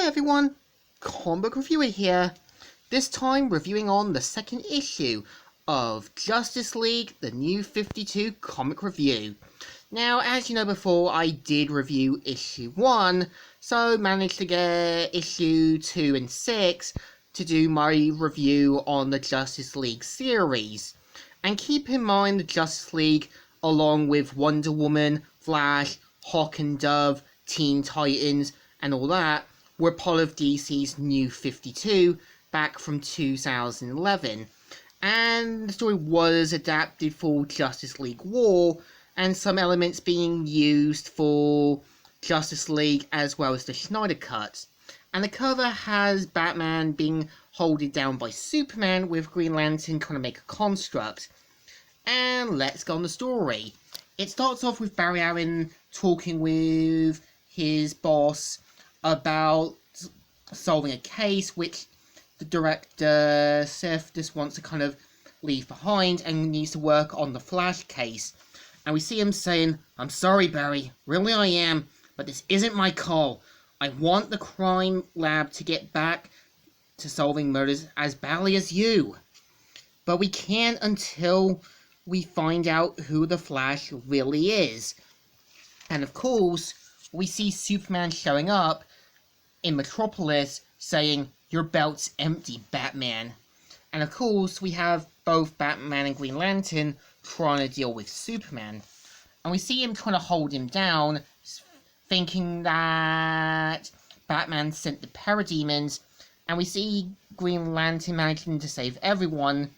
Hi everyone, comic book reviewer here. This time reviewing on the second issue of Justice League, the New 52 comic review. Now, as you know before, I did review issue 1, so managed to get issue 2 and 6 to do my review on the Justice League series. And keep in mind the Justice League, along with Wonder Woman, Flash, Hawk and Dove, Teen Titans, and all that, were part of DC's New 52 back from 2011. And the story was adapted for Justice League War, and some elements being used for Justice League as well as the Snyder Cut. And the cover has Batman being holded down by Superman, with Green Lantern trying to make a construct. And let's go on the story. It starts off with Barry Allen talking with his boss about solving a case which the director Seth just wants to kind of leave behind and needs to work on the Flash case. And we see him saying, "I'm sorry, Barry, really I am, but this isn't my call. I want the crime lab to get back to solving murders as badly as you. But we can't until we find out who the Flash really is." And of course, we see Superman showing up in Metropolis saying, "Your belt's empty, Batman." And of course, we have both Batman and Green Lantern trying to deal with Superman. And we see him trying to hold him down, thinking that Batman sent the parademons. And we see Green Lantern managing to save everyone,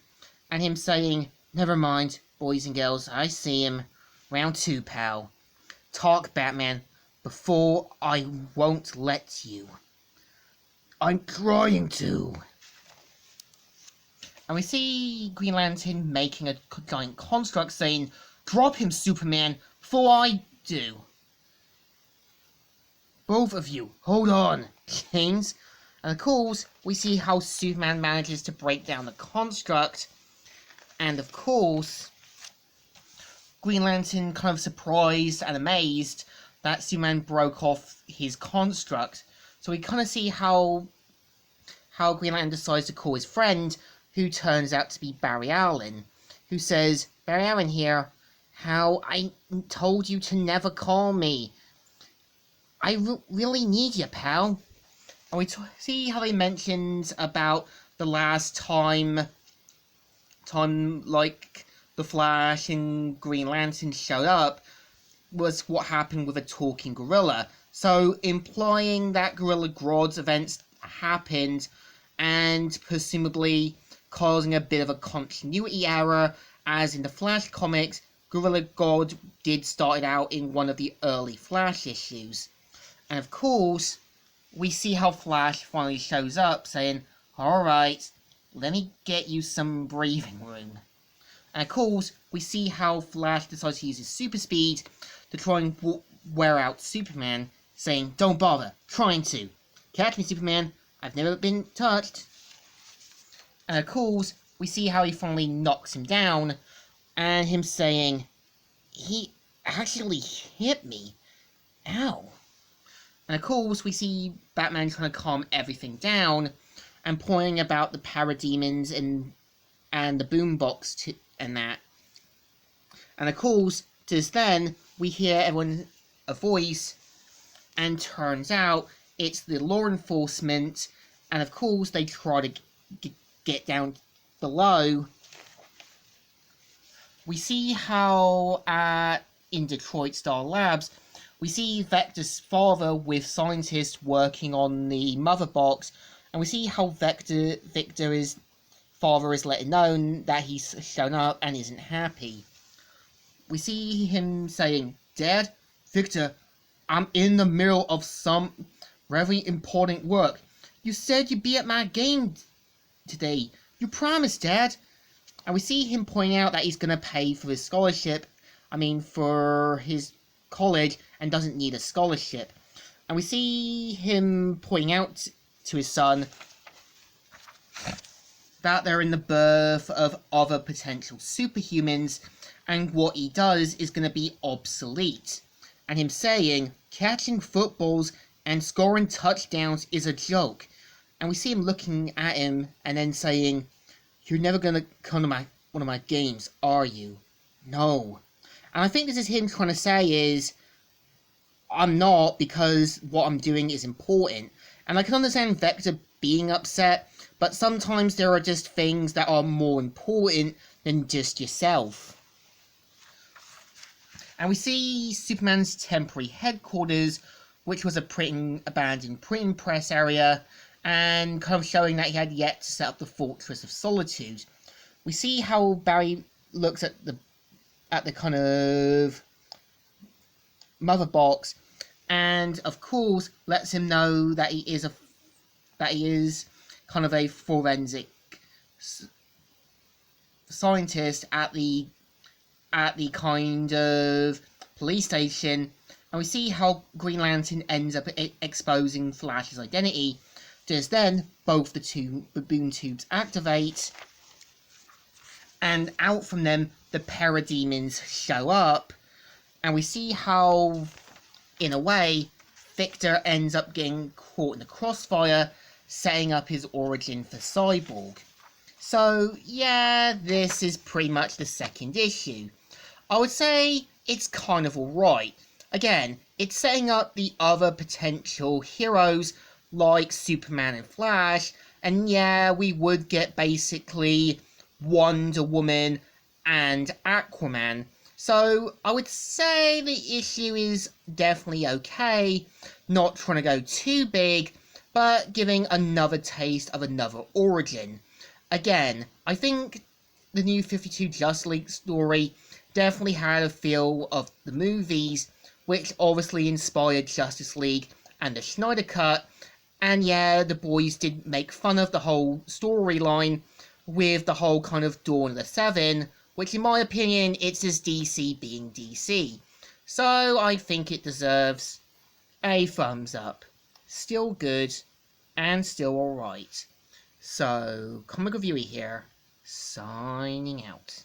and him saying, "Never mind, boys and girls, I see him. Round 2, pal. Talk, Batman, before I won't let you." "I'm trying to." And we see Green Lantern making a giant construct saying, "Drop him, Superman, before I do." "Both of you, hold on, James." And of course, we see how Superman manages to break down the construct. And of course, Green Lantern kind of surprised and amazed that Superman broke off his construct. So we kind of see how Green Lantern decides to call his friend, who turns out to be Barry Allen, who says, "Barry Allen here, how I told you to never call me. I really need you, pal." And we see how they mentioned about the last time like the Flash and Green Lantern showed up was what happened with a talking gorilla. So implying that Gorilla Grodd's events happened and presumably causing a bit of a continuity error, as in the Flash comics, Gorilla Grodd did start it out in one of the early Flash issues. And of course, we see how Flash finally shows up saying, "Alright, let me get you some breathing room." And of course, we see how Flash decides to use his super speed to try and wear out Superman, saying, "Don't bother trying to. Catch me, Superman. I've never been touched." And of course, we see how he finally knocks him down, and him saying, "He actually hit me. Ow." And of course, we see Batman trying to calm everything down and pointing about the parademons and the boombox and that. And of course, just then, we hear a voice, and turns out it's the law enforcement, and of course they try to get down below. We see how in Detroit Star Labs, we see Vector's father with scientists working on the mother box, and we see how Victor's father is letting known that he's shown up and isn't happy. We see him saying, "Dad, Victor, I'm in the middle of some very important work. You said you'd be at my game today. You promised, Dad." And we see him pointing out that he's going to pay for his scholarship, for his college, and doesn't need a scholarship. And we see him pointing out to his son that they're in the birth of other potential superhumans, and what he does is going to be obsolete. And him saying, "Catching footballs and scoring touchdowns is a joke. And we see him looking at him and then saying, "You're never gonna come to one of my games, are you?" No. And I think this is him trying to say is, I'm not, because what I'm doing is important. And I can understand Vector being upset, but sometimes there are just things that are more important than just yourself. And we see Superman's temporary headquarters, which was a abandoned printing press area, and kind of showing that he had yet to set up the Fortress of Solitude. We see how Barry looks at the kind of mother box, and of course lets him know that he is kind of a forensic scientist at the kind of police station. And we see how Green Lantern ends up exposing Flash's identity. Just then, both the two baboon tubes activate, and out from them, the parademons show up. And we see how, in a way, Victor ends up getting caught in the crossfire, setting up his origin for Cyborg. So, yeah, this is pretty much the second issue. I would say it's kind of alright. Again, it's setting up the other potential heroes like Superman and Flash, and yeah, we would get basically Wonder Woman and Aquaman. So I would say the issue is definitely okay, not trying to go too big, but giving another taste of another origin. Again, I think the new 52 Justice League story definitely had a feel of the movies, which obviously inspired Justice League and the Snyder Cut. And yeah, the boys did make fun of the whole storyline with the whole kind of Dawn of the Seven, which in my opinion, it's as DC being DC. So I think it deserves a thumbs up. Still good, and still alright. So, Comic Reviewer here, signing out.